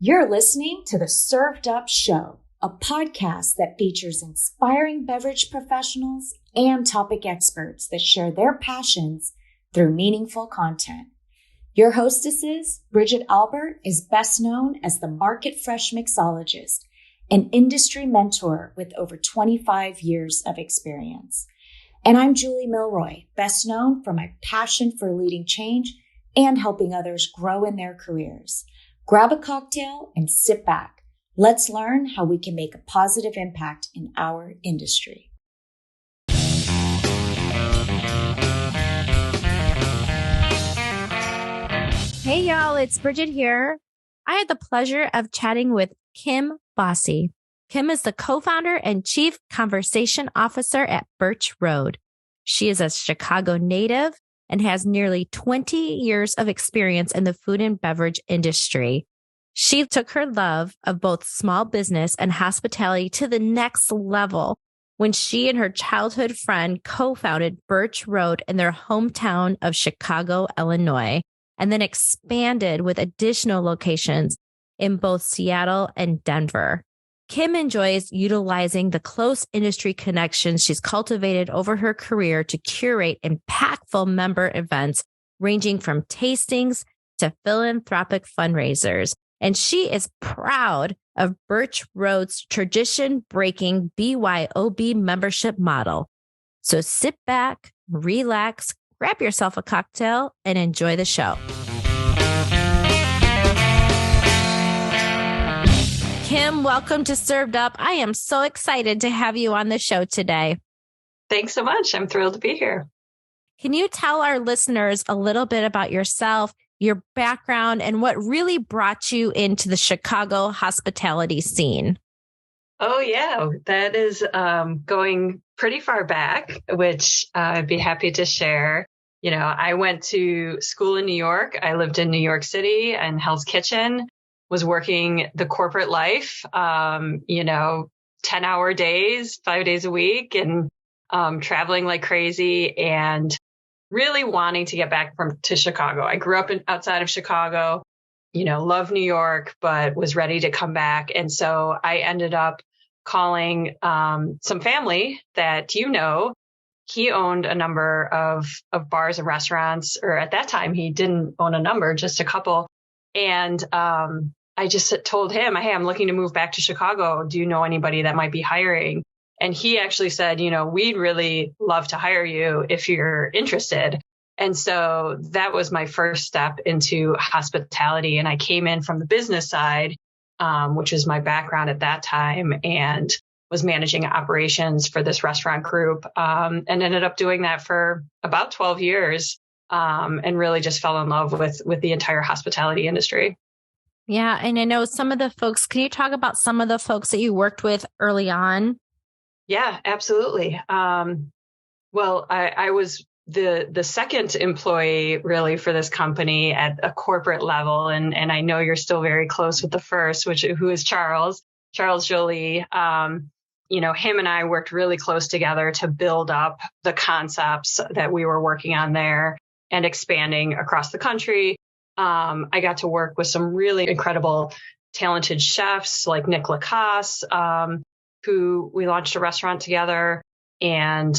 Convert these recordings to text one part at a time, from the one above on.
You're listening to the Served Up Show, a podcast that features inspiring beverage professionals and topic experts that share their passions through meaningful content. Your hostesses, Bridget Albert, is best known as the Market Fresh Mixologist, an industry mentor with over 25 years of experience. And I'm Julie Milroy, best known for my passion for leading change and helping others grow in their careers. Grab a cocktail and sit back. Let's learn how we can make a positive impact in our industry. Hey y'all, it's Bridget here. I had the pleasure of chatting with Kim Bosse. Kim is the co-founder and chief conversation officer at Birch Road. She is a Chicago native and has nearly 20 years of experience in the food and beverage industry. She took her love of both small business and hospitality to the next level when she and her childhood friend co-founded Birch Road in their hometown of Chicago, Illinois, and then expanded with additional locations in both Seattle and Denver. Kim enjoys utilizing the close industry connections she's cultivated over her career to curate impactful member events, ranging from tastings to philanthropic fundraisers. And she is proud of Birch Road's tradition-breaking BYOB membership model. So sit back, relax, grab yourself a cocktail, and enjoy the show. Kim, welcome to Served Up. I am so excited to have you on the show today. Thanks so much. I'm thrilled to be here. Can you tell our listeners a little bit about yourself, your background, and what really brought you into the Chicago hospitality scene? Oh, yeah. That is going pretty far back, which I'd be happy to share. You know, I went to school in New York. I lived in New York City and Hell's Kitchen. Was working the corporate life, 10-hour days, 5 days a week, and traveling like crazy and really wanting to get back to Chicago. I grew up outside of Chicago, love New York, but was ready to come back. And so I ended up calling some family that, he owned a number of bars and restaurants, or at that time, he didn't own a number, just a couple. And I just told him, hey, I'm looking to move back to Chicago. Do you know anybody that might be hiring? And he actually said, we'd really love to hire you if you're interested. And so that was my first step into hospitality. And I came in from the business side, which was my background at that time, and was managing operations for this restaurant group, and ended up doing that for about 12 years. And really just fell in love with the entire hospitality industry. Yeah. And I know some of the folks, can you talk about some of the folks that you worked with early on? Yeah, absolutely. Well, I was the second employee really for this company at a corporate level. And I know you're still very close with the first, who is Charles Jolie. Him and I worked really close together to build up the concepts that we were working on there and expanding across the country. I got to work with some really incredible, talented chefs like Nick Lacasse, who we launched a restaurant together, and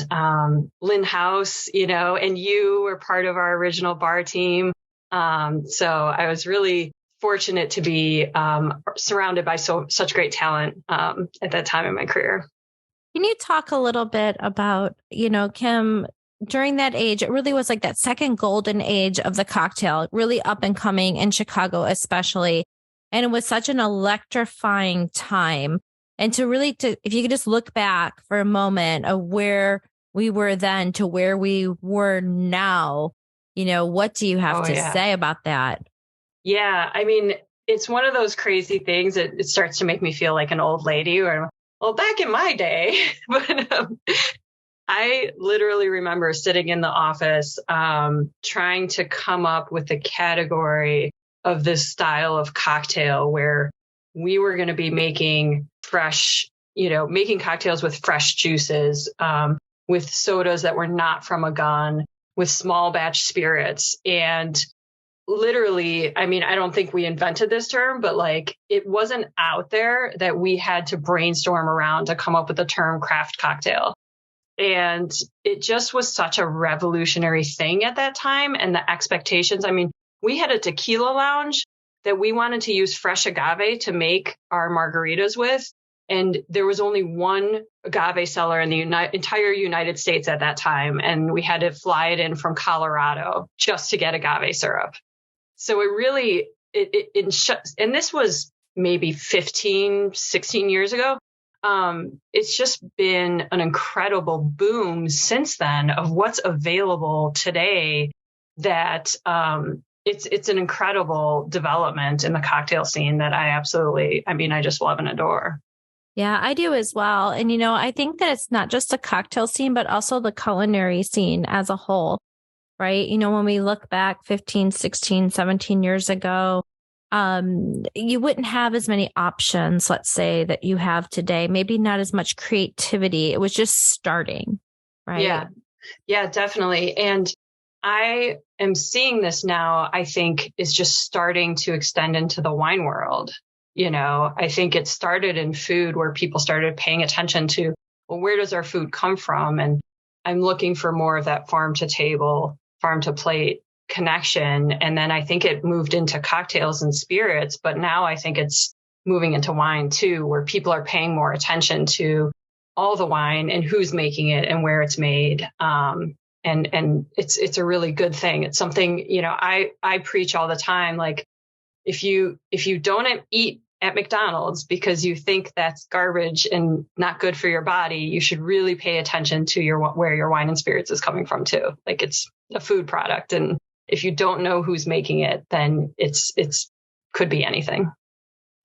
Lynn House, and you were part of our original bar team. So I was really fortunate to be surrounded by such great talent at that time in my career. Can you talk a little bit about, Kim, during that age, it really was like that second golden age of the cocktail, really up and coming in Chicago, especially. And it was such an electrifying time. And if you could just look back for a moment of where we were then to where we were now, what do you have to say about that? Yeah. I mean, it's one of those crazy things that it starts to make me feel like an old lady, or, well, back in my day, but I literally remember sitting in the office, trying to come up with the category of this style of cocktail where we were going to be making fresh, making cocktails with fresh juices, with sodas that were not from a gun, with small batch spirits. And literally, I mean, I don't think we invented this term, but like it wasn't out there that we had to brainstorm around to come up with the term craft cocktail. And it just was such a revolutionary thing at that time. And the expectations, I mean, we had a tequila lounge that we wanted to use fresh agave to make our margaritas with. And there was only one agave seller in the entire United States at that time. And we had to fly it in from Colorado just to get agave syrup. So it really, and this was maybe 15, 16 years ago. It's just been an incredible boom since then of what's available today that it's an incredible development in the cocktail scene that I just love and adore. Yeah, I do as well. And, I think that it's not just the cocktail scene, but also the culinary scene as a whole, right? When we look back 15, 16, 17 years ago, you wouldn't have as many options, let's say, that you have today. Maybe not as much creativity. It was just starting, right? Yeah, definitely. And I am seeing this now, I think, is just starting to extend into the wine world. I think it started in food where people started paying attention to, well, where does our food come from? And I'm looking for more of that farm to table, farm to plate connection. And then I think it moved into cocktails and spirits, but now I think it's moving into wine too, where people are paying more attention to all the wine and who's making it and where it's made. And it's a really good thing. It's something, I preach all the time. Like if you don't eat at McDonald's because you think that's garbage and not good for your body, you should really pay attention to where your wine and spirits is coming from too. Like it's a food product. And if you don't know who's making it, then it's could be anything.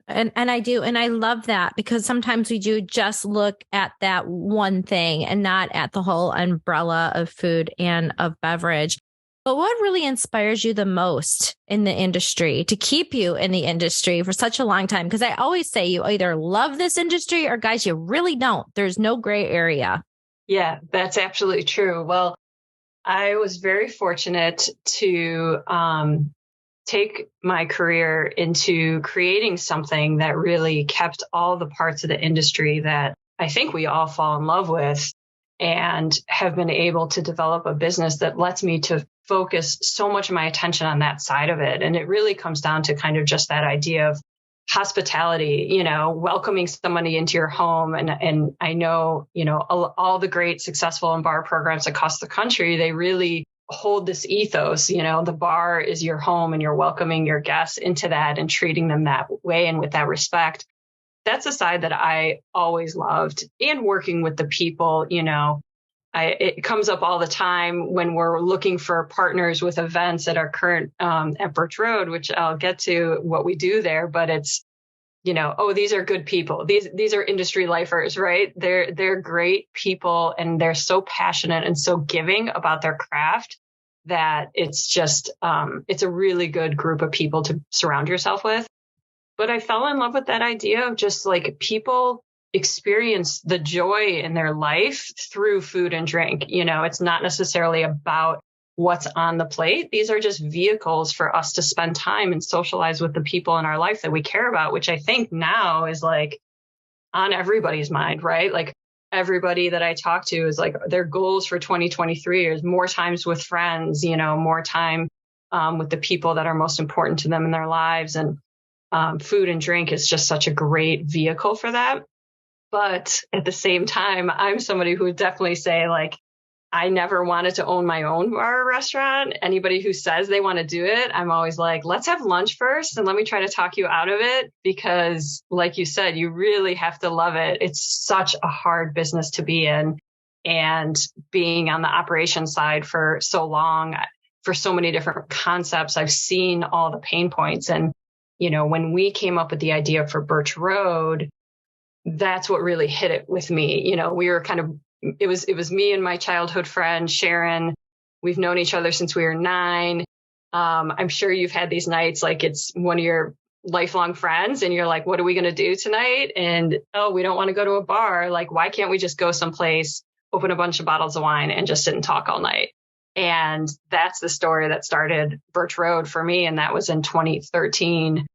And I do. And I love that because sometimes we do just look at that one thing and not at the whole umbrella of food and of beverage. But what really inspires you the most in the industry to keep you in the industry for such a long time? Because I always say you either love this industry or guys, you really don't. There's no gray area. Yeah, that's absolutely true. Well, I was very fortunate to take my career into creating something that really kept all the parts of the industry that I think we all fall in love with, and have been able to develop a business that lets me to focus so much of my attention on that side of it. And it really comes down to kind of just that idea of hospitality, welcoming somebody into your home. And I know, all the great successful and bar programs across the country, they really hold this ethos, the bar is your home and you're welcoming your guests into that and treating them that way and with that respect. That's a side that I always loved, and working with the people, it comes up all the time when we're looking for partners with events at our current at Birch Road, which I'll get to what we do there. But it's, these are good people. These are industry lifers, right? They're great people, and they're so passionate and so giving about their craft that it's just it's a really good group of people to surround yourself with. But I fell in love with that idea of just like people experience the joy in their life through food and drink. It's not necessarily about what's on the plate. These are just vehicles for us to spend time and socialize with the people in our life that we care about, which I think now is like on everybody's mind, right? Like everybody that I talk to is like their goals for 2023 is more times with friends, more time with the people that are most important to them in their lives. And food and drink is just such a great vehicle for that. But at the same time, I'm somebody who would definitely say, like, I never wanted to own my own bar or restaurant. Anybody who says they want to do it, I'm always like, let's have lunch first and let me try to talk you out of it. Because like you said, you really have to love it. It's such a hard business to be in. And being on the operations side for so long, for so many different concepts, I've seen all the pain points. And, when we came up with the idea for Birch Road, that's what really hit it with me. We were it was me and my childhood friend, Sharon. We've known each other since we were 9. I'm sure you've had these nights, like it's one of your lifelong friends and you're like, what are we going to do tonight? And, we don't want to go to a bar. Like, why can't we just go someplace, open a bunch of bottles of wine and just sit and talk all night? And that's the story that started Birch Road for me. And that was in 2013.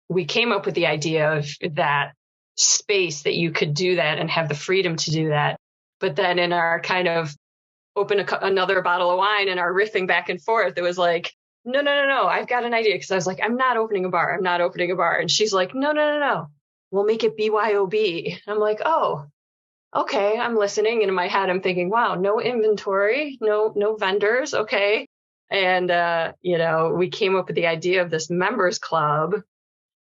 We came up with the idea of that space that you could do that and have the freedom to do that. But then in our kind of open another bottle of wine and our riffing back and forth, it was like, no, I've got an idea. Because I was like, I'm not opening a bar. And she's like, no. We'll make it BYOB. And I'm like, oh, okay, I'm listening. And in my head, I'm thinking, wow, no inventory, no vendors. Okay. And, we came up with the idea of this members club.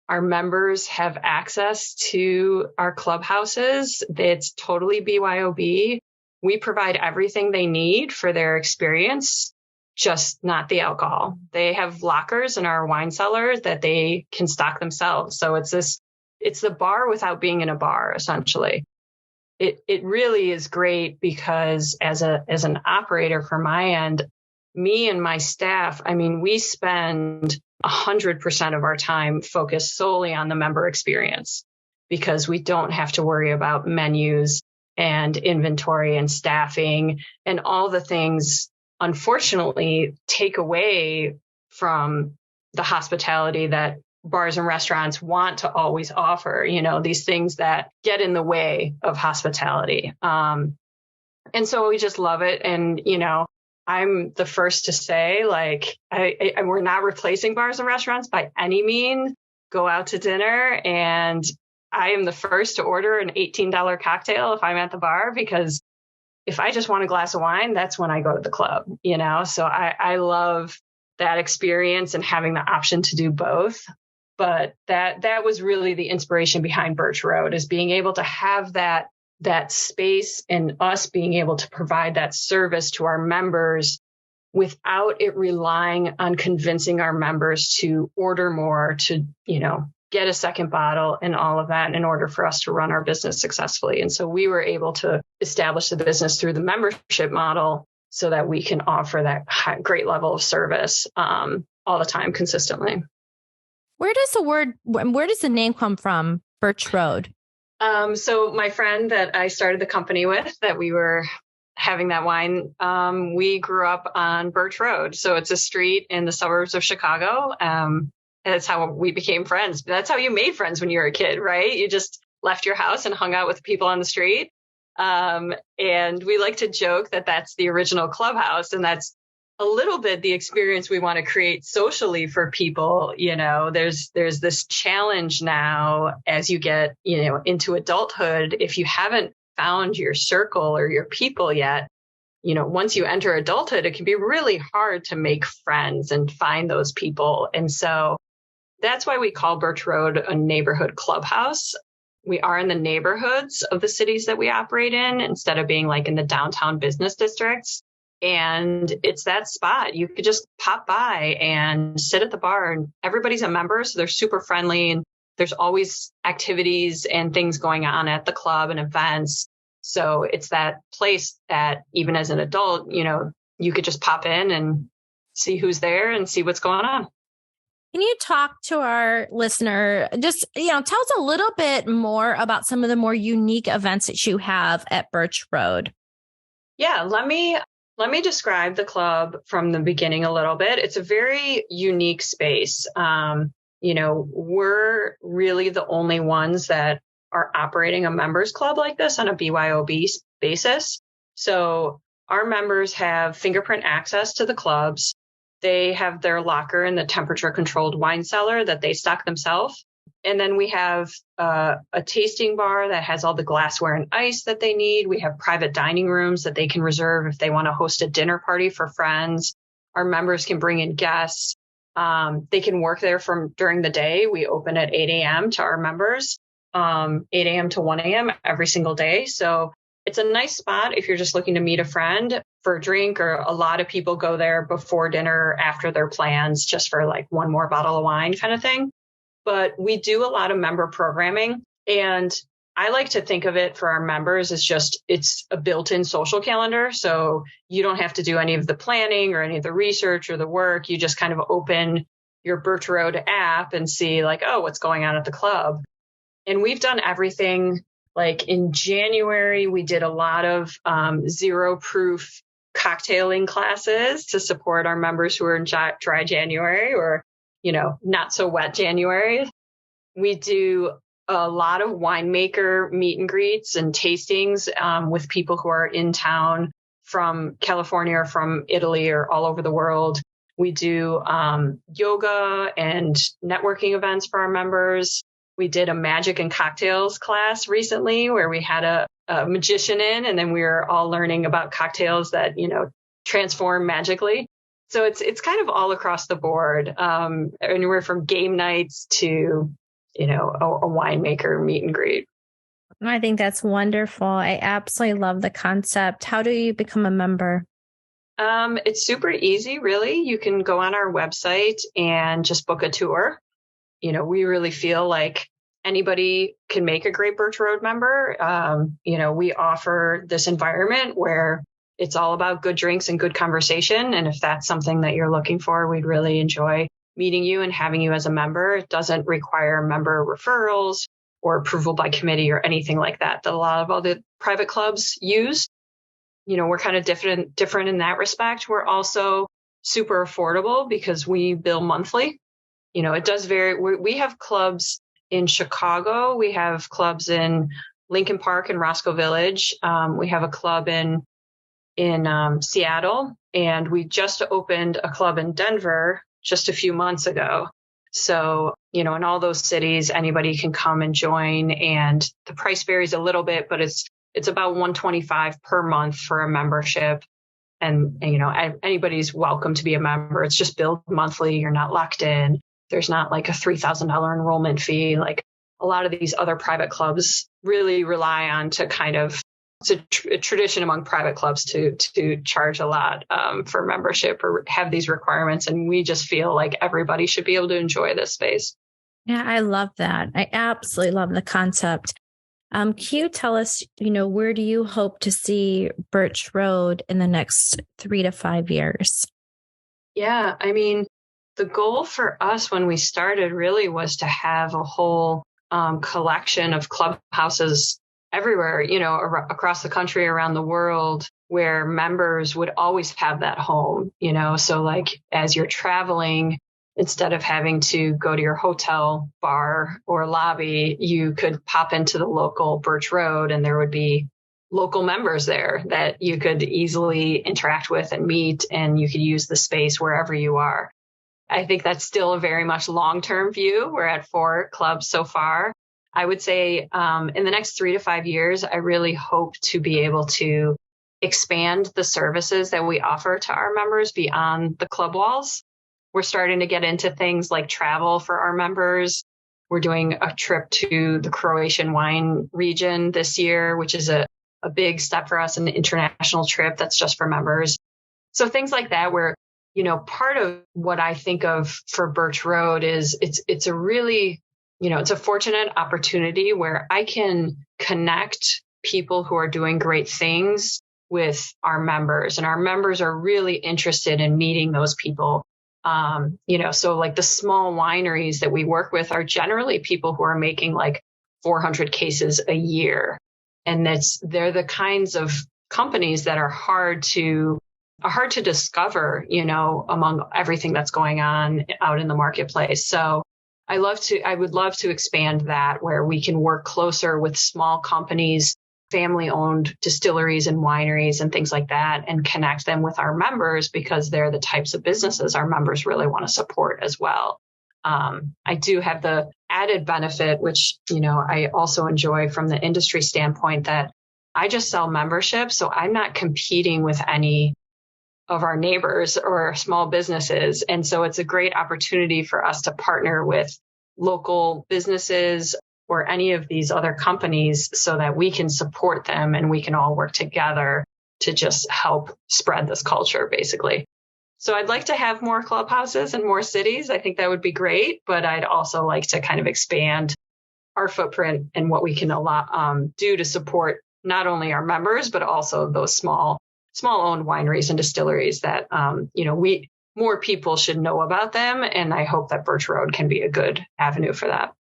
Our members have access to our clubhouses. It's totally BYOB. We provide everything they need for their experience, just not the alcohol. They have lockers in our wine cellar that they can stock themselves. So it's the bar without being in a bar, essentially. It really is great because as an operator from my end, me and my staff, I mean, we spend 100% of our time focused solely on the member experience because we don't have to worry about menus and inventory and staffing and all the things, unfortunately, take away from the hospitality that bars and restaurants want to always offer, these things that get in the way of hospitality. And so we just love it. And, I'm the first to say, like, we're not replacing bars and restaurants by any means. Go out to dinner, and I am the first to order an $18 cocktail if I'm at the bar, because if I just want a glass of wine, that's when I go to the club, So I love that experience and having the option to do both. But that was really the inspiration behind Birch Road, is being able to have that space and us being able to provide that service to our members without it relying on convincing our members to order more, to, get a second bottle and all of that in order for us to run our business successfully. And so we were able to establish the business through the membership model so that we can offer that great level of service all the time consistently. Where does the name come from, Birch Road? So my friend that I started the company with, that we were having that wine, we grew up on Birch Road. So it's a street in the suburbs of Chicago. That's how we became friends. That's how you made friends when you were a kid, right? You just left your house and hung out with people on the street. And we like to joke that that's the original clubhouse. And that's a little bit the experience we want to create socially for people. There's this challenge now as you get, into adulthood. If you haven't found your circle or your people yet, once you enter adulthood, it can be really hard to make friends and find those people. And so that's why we call Birch Road a neighborhood clubhouse. We are in the neighborhoods of the cities that we operate in instead of being like in the downtown business districts. And it's that spot. You could just pop by and sit at the bar, and everybody's a member. So they're super friendly, and there's always activities and things going on at the club and events. So it's that place that even as an adult, you could just pop in and see who's there and see what's going on. Can you talk to our listener? Just, tell us a little bit more about some of the more unique events that you have at Birch Road. Yeah, let me describe the club from the beginning a little bit. It's a very unique space. We're really the only ones that are operating a members club like this on a BYOB basis. So our members have fingerprint access to the clubs. They have their locker in the temperature controlled wine cellar that they stock themselves. And then we have a tasting bar that has all the glassware and ice that they need. We have private dining rooms that they can reserve if they want to host a dinner party for friends. Our members can bring in guests. They can work there from during the day. We open at 8 a.m. to our members, 8 a.m. to 1 a.m. every single day. So it's a nice spot if you're just looking to meet a friend for a drink, or a lot of people go there before dinner after their plans just for like one more bottle of wine kind of thing. But we do a lot of member programming, and I like to think of it for our members as it's a built-in social calendar. So you don't have to do any of the planning or any of the research or the work. You just kind of open your Birch Road app and see like, oh, what's going on at the club. And we've done everything. Like in January, we did a lot of zero proof cocktailing classes to support our members who are in dry January or, not so wet January. We do a lot of winemaker meet and greets and tastings with people who are in town from California or from Italy or all over the world. We do yoga and networking events for our members. We did a magic and cocktails class recently where we had a magician in, and then we were all learning about cocktails that, transform magically. So it's kind of all across the board, anywhere from game nights to, a winemaker meet and greet. I think that's wonderful. I absolutely love the concept. How do you become a member? It's super easy, really. You can go on our website and just book a tour. We really feel like anybody can make a great Birch Road member. We offer this environment where it's all about good drinks and good conversation. And if that's something that you're looking for, we'd really enjoy meeting you and having you as a member. It doesn't require member referrals or approval by committee or anything like that a lot of other private clubs use. We're kind of different in that respect. We're also super affordable because we bill monthly. It does vary. We have clubs in Chicago. We have clubs in Lincoln Park and Roscoe Village. We have a club in Seattle, and we just opened a club in Denver just a few months ago. So, in all those cities, anybody can come and join, and the price varies a little bit, but it's about $125 per month for a membership. And anybody's welcome to be a member. It's just billed monthly. You're not locked in. There's not like a $3,000 enrollment fee. Like a lot of these other private clubs really rely on to kind of, it's a tradition among private clubs to charge a lot for membership or have these requirements. And we just feel like everybody should be able to enjoy this space. Yeah, I love that. I absolutely love the concept. Can you tell us, where do you hope to see Birch Road in the next 3 to 5 years? Yeah, the goal for us when we started really was to have a whole collection of clubhouses everywhere, across the country, around the world, where members would always have that home, so like as you're traveling, instead of having to go to your hotel bar or lobby, you could pop into the local Birch Road and there would be local members there that you could easily interact with and meet, and you could use the space wherever you are. I think that's still a very much long-term view. We're at 4 clubs so far. I would say in the next 3 to 5 years, I really hope to be able to expand the services that we offer to our members beyond the club walls. We're starting to get into things like travel for our members. We're doing a trip to the Croatian wine region this year, which is a big step for us, an international trip that's just for members. So things like that where, part of what I think of for Birch Road is it's a really, it's a fortunate opportunity where I can connect people who are doing great things with our members, and our members are really interested in meeting those people. So like the small wineries that we work with are generally people who are making like 400 cases a year. And they're the kinds of companies that are hard to discover, among everything that's going on out in the marketplace. So I would love to expand that, where we can work closer with small companies, family-owned distilleries and wineries and things like that, and connect them with our members, because they're the types of businesses our members really want to support as well. I do have the added benefit, which, I also enjoy from the industry standpoint, that I just sell membership. So I'm not competing with any of our neighbors or small businesses. And so it's a great opportunity for us to partner with local businesses or any of these other companies so that we can support them and we can all work together to just help spread this culture, basically. So I'd like to have more clubhouses in more cities. I think that would be great, but I'd also like to kind of expand our footprint and what we can do to support not only our members, but also those small owned wineries and distilleries that, more people should know about them. And I hope that Birch Road can be a good avenue for that.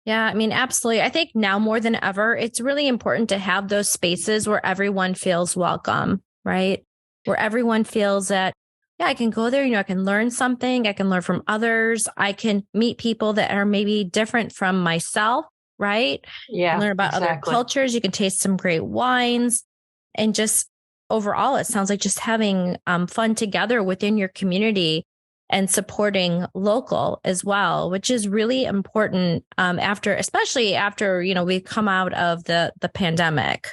Yeah, absolutely. I think now more than ever, it's really important to have those spaces where everyone feels welcome, right? where everyone feels that, yeah, I can go there, I can learn something, I can learn from others, I can meet people that are maybe different from myself, right? Yeah, Learn about other cultures, you can taste some great wines, and just overall, it sounds like just having fun together within your community and supporting local as well, which is really important especially after, we've come out of the pandemic.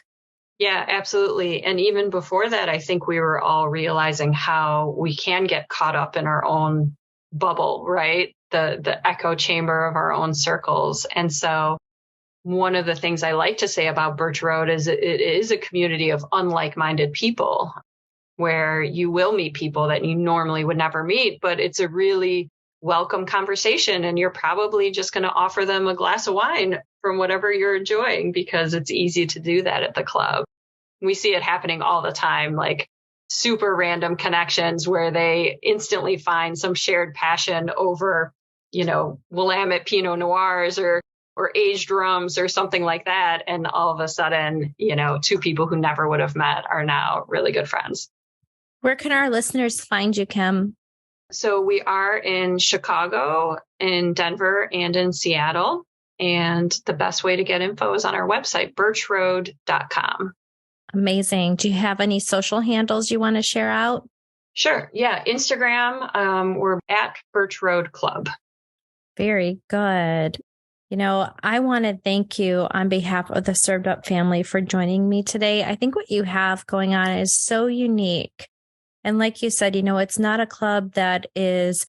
Yeah, absolutely. And even before that, I think we were all realizing how we can get caught up in our own bubble, right? The echo chamber of our own circles. And so one of the things I like to say about Birch Road is it is a community of unlike-minded people, where you will meet people that you normally would never meet, but it's a really welcome conversation. And you're probably just going to offer them a glass of wine from whatever you're enjoying, because it's easy to do that at the club. We see it happening all the time, like super random connections where they instantly find some shared passion over, Willamette Pinot Noirs or aged rums or something like that. And all of a sudden, two people who never would have met are now really good friends. Where can our listeners find you, Kim? So we are in Chicago, in Denver, and in Seattle. And the best way to get info is on our website, birchroad.com. Amazing. Do you have any social handles you want to share out? Sure. Yeah. Instagram, we're at Birch Road Club. Very good. I want to thank you on behalf of the Served Up family for joining me today. I think what you have going on is so unique. And like you said, it's not a club that is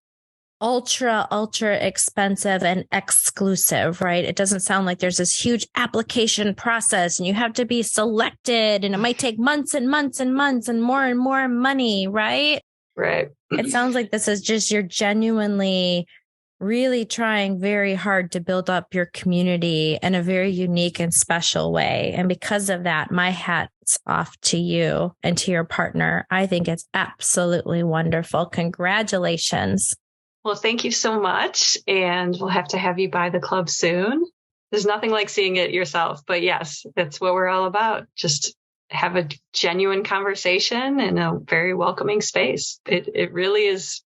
ultra expensive and exclusive, right? It doesn't sound like there's this huge application process and you have to be selected and it might take months and months and months and more money, right? Right. It sounds like this is just you're genuinely really trying very hard to build up your community in a very unique and special way. And because of that, my hat's off to you and to your partner. I think it's absolutely wonderful. Congratulations. Well, thank you so much. And we'll have to have you by the club soon. There's nothing like seeing it yourself. But yes, that's what we're all about. Just have a genuine conversation in a very welcoming space. It really is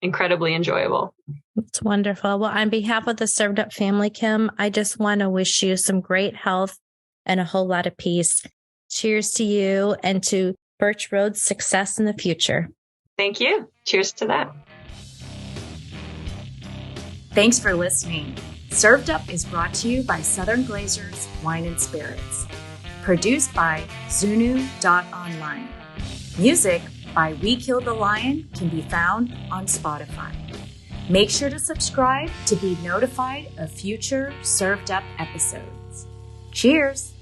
incredibly enjoyable. It's wonderful. Well, on behalf of the Served Up family, Kim, I just want to wish you some great health and a whole lot of peace. Cheers to you and to Birch Road's success in the future. Thank you. Cheers to that. Thanks for listening. Served Up is brought to you by Southern Glazers Wine and Spirits. Produced by Zunu.online. Music by We Killed the Lion can be found on Spotify. Make sure to subscribe to be notified of future Served Up episodes. Cheers!